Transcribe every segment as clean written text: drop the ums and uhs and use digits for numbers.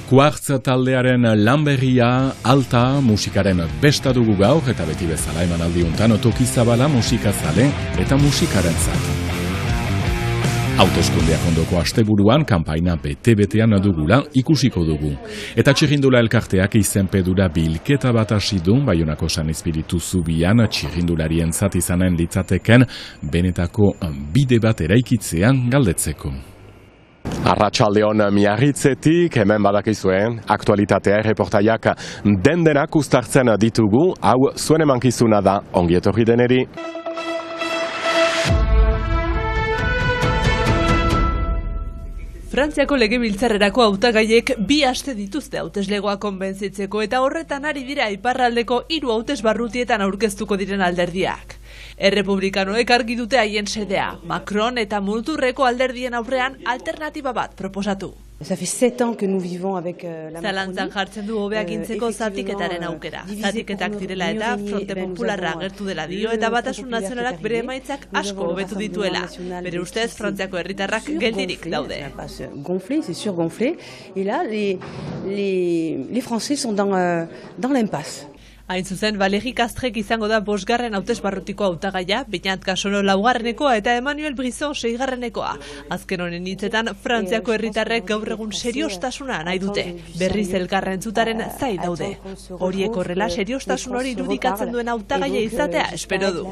Quartz taldearen lan berria, alta, musikaren besta dugu gaur, eta beti bezala emanaldi untan Toki Zabala musikazale eta musikarentzat. Hauteskundeak ondoko asteburuan kanpaina bete-betean dugula ikusiko dugu. Eta txirrindula elkarteak izenpedura bilketa bat hasi du, Baionako San Espiritu Zubian txirrindularientzat izanen litzateken benetako bide bat eraikitzean galdetzeko. Arratsaldeon Miarritzetik, hemen badakizuen, aktualitatea reportaiak dendenak uztartzen ditugu, hau zuen emankizuna da, ongi etorri deneri. Frantziako legebiltzarrerako hautagaiek 2 aste dituzte hauteslegoa konbentzitzeko eta horretan ari dira iparraldeko 3 hautesbarrutietan aurkeztuko diren alderdiak. Errepublikanoek argi dute haien sedea, Macron eta Muturreko alderdien aurrean alternatiba bat proposatu. Zalantzan jartzen du hobeagintzeko zatiketaren aukera. Zatiketak direla eta Fronte Popularra agertu dela dio eta Batasun Nazionalak bere emaitzak asko hobetu dituela. Bere ustez, Frantziako herritarrak geldirik daude. Hain zuzen, Valérie Castrek izango da 5. hautesbarrutiko hautagaia, Beñat Casono 4. eta Emmanuel Brisson 6. Azken honen hitzetan, Frantziako herritarrek gaur egun seriostasuna nahi dute. Berriz elkarra entzutaren zai daude. Horiek horrela seriostasun hori irudikatzen duen hautagaia izatea espero du.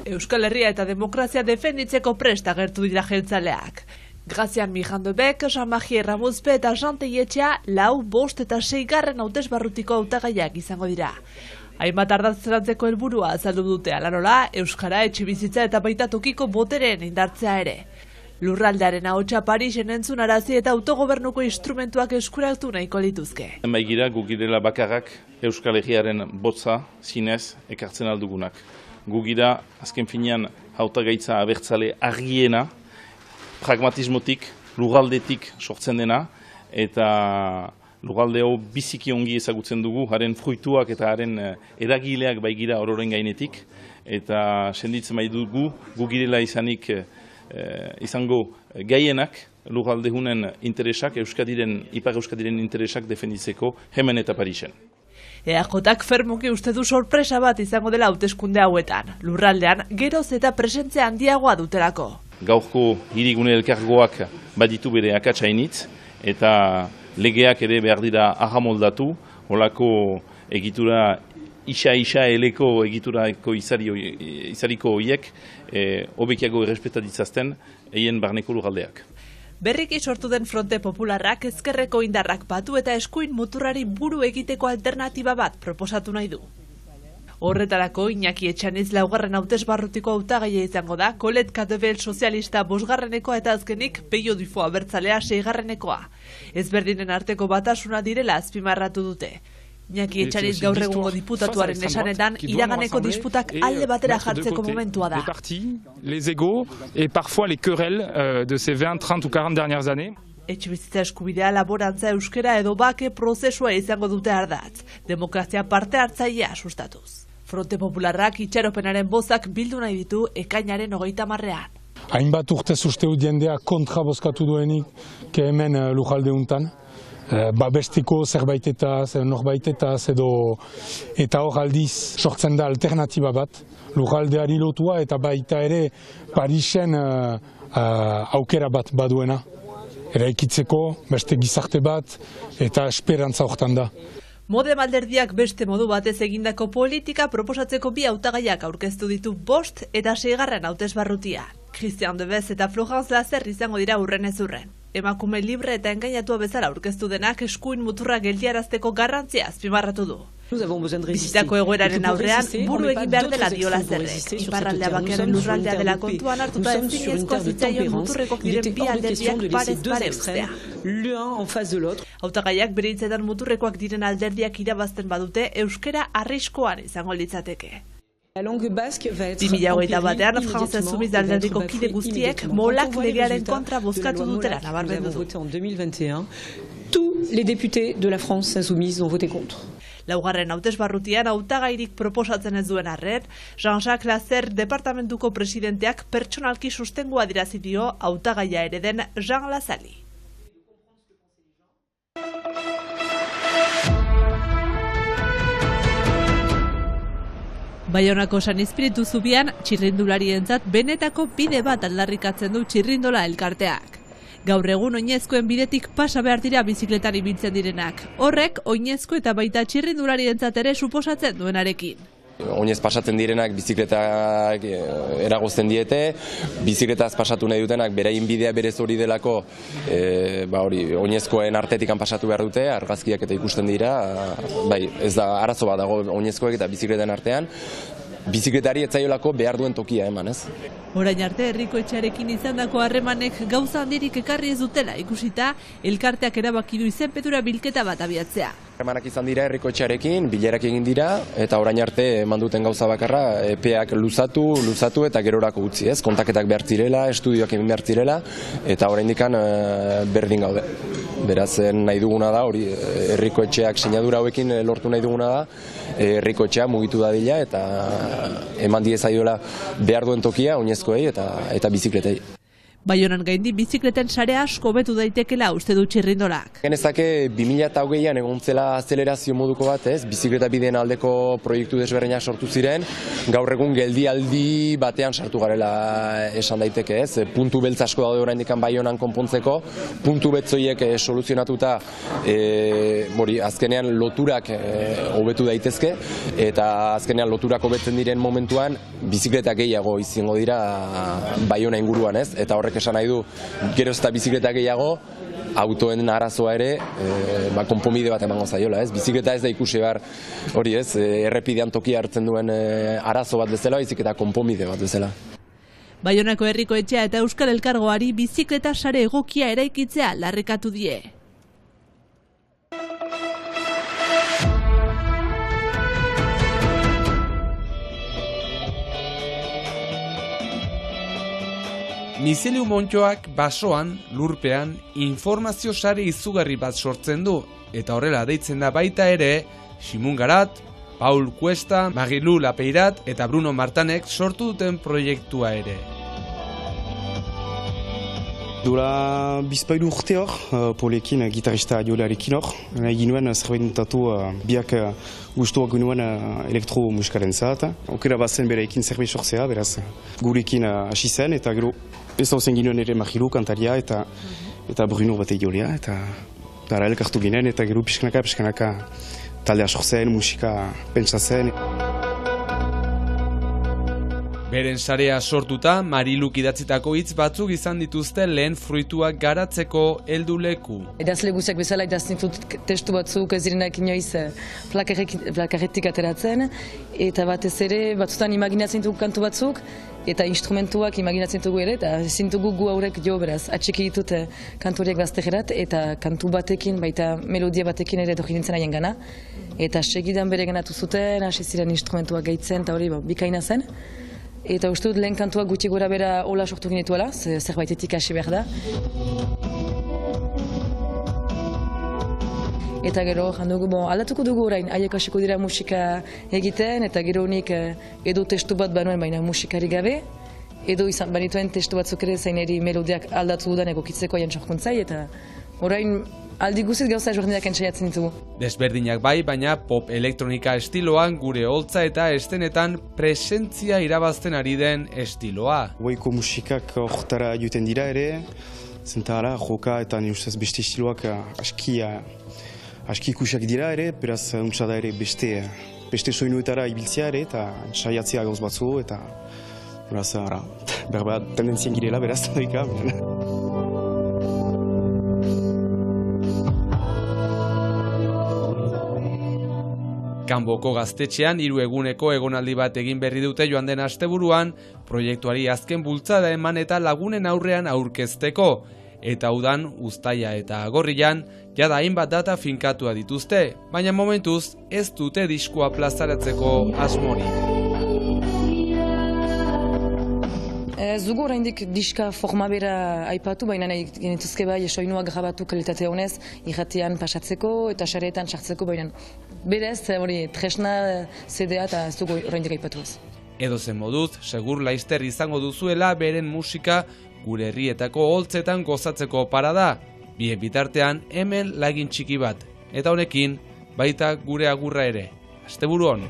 Euskal Herria eta demokrazia defenditzeko prest agertu dira jeltzaleak. Grazian Mirandebek, Jean-Marie Ramuzpe eta Jean Telletxea 4, 5 eta 6. hautesbarrutiko hautagaiak izango dira. Hainbat ardatzerantzeko helburua azaldu dute alanola, euskara, etxebizitza eta baita tokiko botereen indartzea ere. Lurraldearen ahotsa Parisen entzunarazi eta autogobernuko instrumentuak eskuratu nahiko lituzke. Baigira gu girela bakarrak Euskal Herriaren botza zinez ekartzen aldugunak. Gu gira azken finean hautagaitza abertzale argiena, pragmatismotik, lurraldetik sortzen dena, eta lurralde hau biziki ongi ezagutzen dugu, haren fruituak eta haren eragileak baigira ororen gainetik, eta senditzen bai dugu, gu girela izango gaienak, lurraldehunen interesak, Ipar Euskadiren interesak defenditzeko hemen eta Parisen. EAJak fermuki uste du sorpresa bat izango dela hauteskunde hauetan, lurraldean geroz eta presentzia handiagoa dutelako. Gaurko hirigune elkargoak baditu bere akatsainitz eta legeak ere behar dira ahamoldatu, holako egitura isa eleko egiturako izariko horiek hobekiago errespeta ditzazten eien barneko lurraldeak. Berriki sortu den Fronte Popularrak ezkerreko indarrak batu eta eskuin muturrari buru egiteko alternatiba bat proposatu nahi du. Horretarako, Iñaki Etxaniz 4. hautesbarrutiko hautagaia izango da, Colette Cadebel sozialista 5. eta azkenik Peio Dufo abertzalea 6. Ezberdinen arteko batasuna direla azpimarratu dute. Iñaki Etxaniz gaur egungo diputatuaren esanetan, iraganeko disputak alde batera jartzeko momentua da. Les égos et parfois les querelles de ces 20, 30 ou 40 dernières années. Etxebizitza eskubidea, laborantza, euskera edo bake prozesua izango dute ardatz, demokrazia parte hartzailea sustatuz. Fronte Popularrak itxaropenaren bozak bildu nahi ditu ekainaren 30. Hainbat urtez uste dut jendea kontra bozkatu duenik hemen lujalde untan. Babesteko zerbaitetaz, norbaitetaz edo eta hor aldiz sortzen da alternatiba bat. Lujaldeari lotua eta baita ere Parisen aukera bat baduena. Eraikitzeko, beste gizarte bat eta esperantza hortan da. Modem alderdiak beste modu batez egindako politika proposatzeko 2 hautagaiak aurkeztu ditu 5. eta 6. hautesbarrutia. Christian Debez eta Florence Lazer izango dira urrenez urren. Emakume libre eta engainatua bezala aurkeztu denak eskuin muturra geldiarazteko garrantzia azpimarratu du. Bizitako egoeraren aurrean buru egin behar dela dio Lazerrek. Iparraldea bakearen lurraldea dela kontuan hartuta ezinezkoa zitzaion muturrekok diren 2 alderdiak parez pare ustea. Hautagaiak bere hitzetan muturrekoak diren alderdiak irabazten badute euskera arriskoan izango litzateke. 2021 France Insoumise alderdiko kide guztiek molak legearen kontra bozkatu dutela nabarmendu du. Tous les députés de la France Insoumise ont voté contre. 4. hautesbarrutian hautagairik proposatzen ez duen arren, Jean-Jacques Lazer departamentuko presidenteak pertsonalki sustengua adierazi dio hautagaia ere den Jean Lazali. Baionako San Espiritu zubian txirrindularientzat benetako bide bat aldarrikatzen du txirrindola elkarteak. Gaur egun oinezkoen bidetik pasa behar dira bizikletan ibiltzen direnak. Horrek oinezko eta baita txirrindularientzat ere suposatzen duenarekin. Oinez pasatzen direnak bizikletak eragozten diete, bizikletaz pasatu nahi dutenak beraien bidea berez hori delako oinezkoen artetikan pasatu behar dute, argazkiak eta ikusten dira, bai, ez da arazo bat dago oinezkoek eta bizikleten artean, bizikletari etzaiolako behar duen tokia eman, ez? Orain arte herriko etxearekin izandako harremanek gauza handirik ekarri ez dutela ikusita, elkarteak erabaki du izenpetura bilketa bat abiatzea. Harremanak izan dira herriko etxearekin, bilerak egin dira, eta orain arte eman duten gauza bakarra epeak luzatu eta gerorako utzi, ez? Kontaketak behar zirela, estudioak egin behar zirela, eta oraindikan berdin gaude. Beraz, nahi duguna da, hori herriko etxeak sinadura hauekin lortu nahi duguna da, herriko etxea mugitu dadila eta eman diezaiola behar duen tokia oinezkoei eta bizikletei. Baionan gaindi bizikleten sare asko hobetu daitekela uste du txirrindolak. Genezake 2008an egon zela azelerazio moduko bat, ez? Bizikleta bideen aldeko proiektu desberdinak sortu ziren, gaur egun geldialdi batean sartu garela esan daiteke, ez? Puntu beltz asko daude oraindik Baionan konpontzeko, puntu beltzoiek soluzionatuta azkenean loturak hobetu daitezke, eta azkenean loturak hobetzen diren momentuan bizikleta gehiago izango dira Baiona inguruan, ez? Eta horrek esan nahi du, gero eta bizikleta gehiago, autoen arazoa ere konponbide bat emango zaiola, ez? Bizikleta ez da ikusi behar, hori ez, errepidean tokia hartzen duen arazo bat bezala, baizik eta konponbide bat bezala. Baionako herriko etxea eta Euskal Elkargoari bizikleta sare egokia eraikitzea aldarrikatu die. Mizeliu Montxoak basoan, lurpean, informazio sare izugarri bat sortzen du, eta horrela deitzen da baita ere, Ximun Garat, Paul Cuesta, Marilu Lapeirat eta Bruno Martanek sortu duten proiektua ere. Dola bizpailu urte hor, Polekin gitarista jolarekin hor, egin nuen zerbait notatu biak gustuak nuen elektromusikaren zat. Okera bazen berekin zerbait sortzea, beraz gurekin hasi zen, eta gero ez hauzen ginen ere Marilu kantaria eta Bruno bate jolea, eta elkartu ginen, eta gero pixkanaka taldea sortzen, musika pentsatzen. Beren sarea sortuta, Mariluk idatzitako hitz batzuk izan dituzte lehen fruituak garatzeko helduleku. Idazle guziak bezala idazten ditut testu batzuk ez direnak inoiz plakarretik ateratzen, eta batez ere batzutan imaginatzen dugu kantu batzuk, eta instrumentuak imaginatzen dugu ere, eta ezin dugu gu haurek jo beraz. Atxiki ditut kantu horiek baztegerat, eta kantu batekin, baita melodia batekin ere etorri nintzen haien gana, eta segidan bere ganatu zuten, hasi ziren instrumentuak gehitzen, eta hori bikaina zen. Eta uste dut lehen kantuak gutxi gora bera hola sortu ginetuela, zerbaitetik hasi behar da. Eta gero, aldatuko dugu orain, haiek hasiko dira musika egiten, eta gero honik edo testu bat banuen baina musikari gabe, edo izan banituen testu batzuk ere zaineri melodiak aldatu dudan egokitzeko haien sorkuntzai, eta orain aldi guztiz gauza ezberdinak entzaiatzen ditugu. Desberdinak bai, baina pop elektronika estiloan gure holtza eta estenetan presentzia irabazten ari den estiloa. Goiko musikak horretara joeten dira ere, zentara, joka eta ustez beste estiloak aski ikusiak dira ere, beraz untsa da ere beste soinuetara ibiltzea ere, eta saiatzea gauz batzu, eta beraz, berba tendenzien girela, beraz, doika. Kanboko gaztetxean 3 eguneko egonaldi bat egin berri dute joan den asteburuan, proiektuari azken bultzada eman eta lagunen aurrean aurkezteko. Eta udan, uztaia eta agorrian, jada hainbat data finkatua dituzte, baina momentuz ez dute diskoa plazaratzeko asmori. Ez dugu oraindik diska forma bera aipatu, baina genituzke bai soinuak grabatu kalitate honez, irratian pasatzeko eta sareetan sartzeko, baina berez hori tresna CD-a eta ez dugu oraindik aipatu ez. Edozen moduz, segur laizter izango duzuela beren musika gure herrietako holtzetan gozatzeko parada. Bien bitartean hemen lagin txiki bat, eta honekin baita gure agurra ere. Asteburu on!